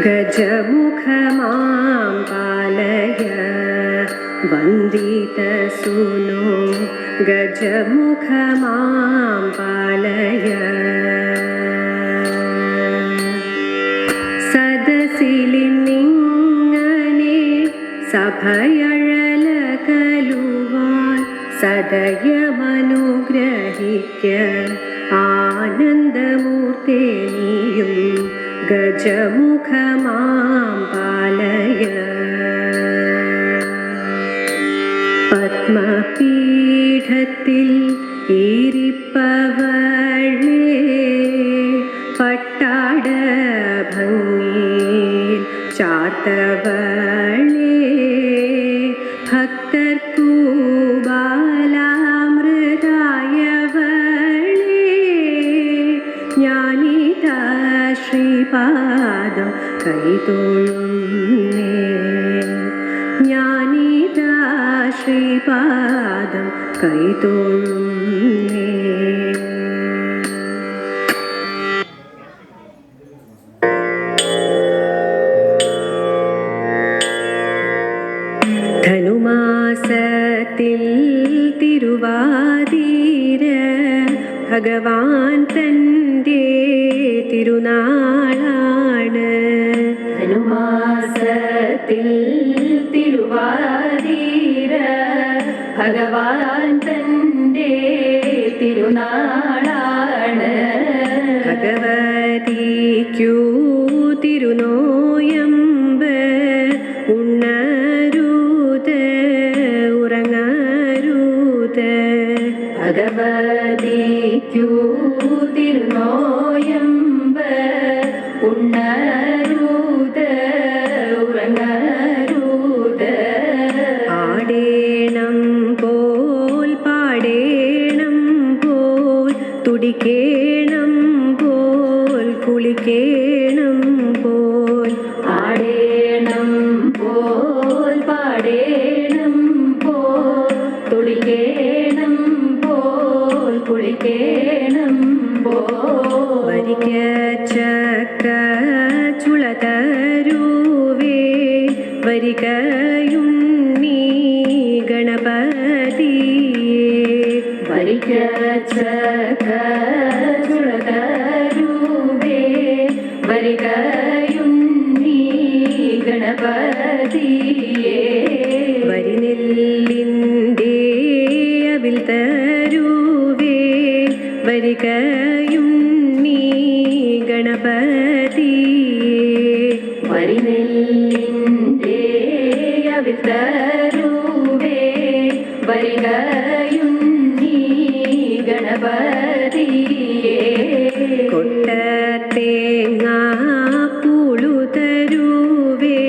गजमुखमां पालय वन्दितसूनो गजमुखमां पालय സദസിലിന്നിങ്ങനെ സഭയഴലകലുവാൻ സദയമനുഗ്രഹിക്ക ആനന്ദമൂർത്തേ നീയും ഗജമുഖമാം പാലയ പത്മപീഠത്തിൽ ഇരിപ്പവളേ പട്ടാട ഭംഗിയിൽ ചാർത്തവളേ ഭക്തർക്കു ബാലാമൃതായവളേ ജ്ഞാനിതാ ശ്രീപാദം കൈതൊഴുന്നേ ജ്ഞാനിതാ ശ്രീപാദം കൈതൊഴുന്നേ. ധനുമാസത്തിൽ തിരുവാതിര ഭഗവാൻ തൻ്റെ തിരുനാളാണ്. ധനുമാസത്തിൽ തിരുവാതിര ഭഗവാൻ തൻ്റെ തിരുനാളാണ്. ഭഗവതിക്കു തിരുനോയമ്പ് ഉണ്ണരുത് ഉറങ്ങരുത്. ഭഗവതിക്കു തിരുനോയമ്പ് ഉണ്ണരുത് ഉറങ്ങരുത്. ആടേണം പോൽ പാടേണം പോൽ തുടിക്കേണം പോൽ കുളിക്കേണം പോൽ. ആടേണം പോൽ പാടേണം പോൽ തുടിക്കേണം പോൽ കുളിക്കേണം പോൽ. വരിക്ക ചക്ക ചുളതരുവേ വരികയുണ്ണീ ഗണപതിയേ. വരിക്ക ചക്ക ചുളതരുവേ വരികയുണ്ണീ ഗണപതിയേ. വരിനെല്ലിൻ്റെ അവിൽ തരുവേ വരികയുണ്ണീ ഗണപതിയേ. വരിനെല്ലിൻ്റെ അവിൽ തരുവേ വരികയുണ്ണീ ഗണപതിയേ. കൊട്ടത്തേങ്ങാ പൂളു തരുവേ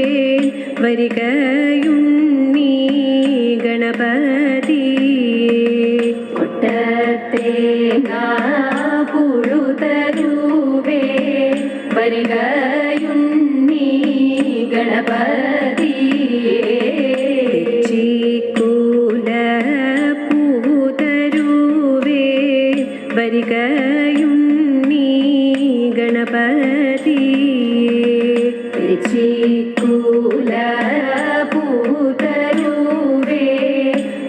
വരികയുണ്ണീ ഗണപതിയേ. കൊട്ടത്തേങ്ങാ പൂളു തരുവേ വരികയുണ്ണീ ഗണപതിയേ. തെച്ചിക്കൂല പൂവു തരുവേ വരികയുണ്ണീ ഗണപതിയേ. തെച്ചിക്കൂല പൂവു തരുവേ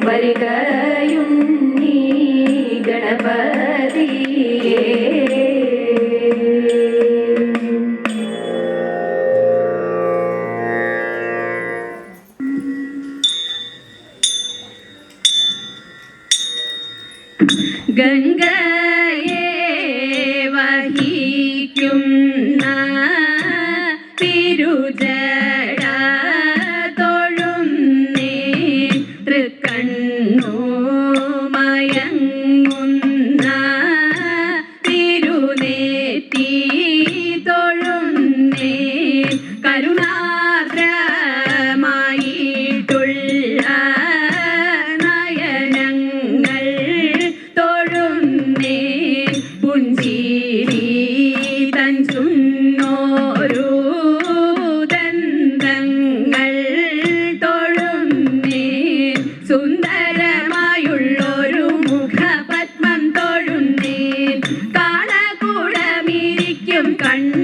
വരികയുണ്ണീ ഗണപതിയേ. ഗംഗയെ വഹിക്കുന്ന തിരുജട തൊഴുന്നേ തൃക്കണ്ണു മയങ്ങുന്ന തിരുനേറ്റി തൊഴുന്നേ കരുണാദ്രമായിട്ടുള്ള നയനങ്ങൾ തൊഴുന്നേ പുഞ്ചിരി തൻ ചുന്നോരു ദന്തങ്ങൾ തൊഴുന്നേ സുന്ദരമായുള്ളൊരു മുഖപത്മം തൊഴുന്നേ കാണകുടമിരിക്കും കണ്ണ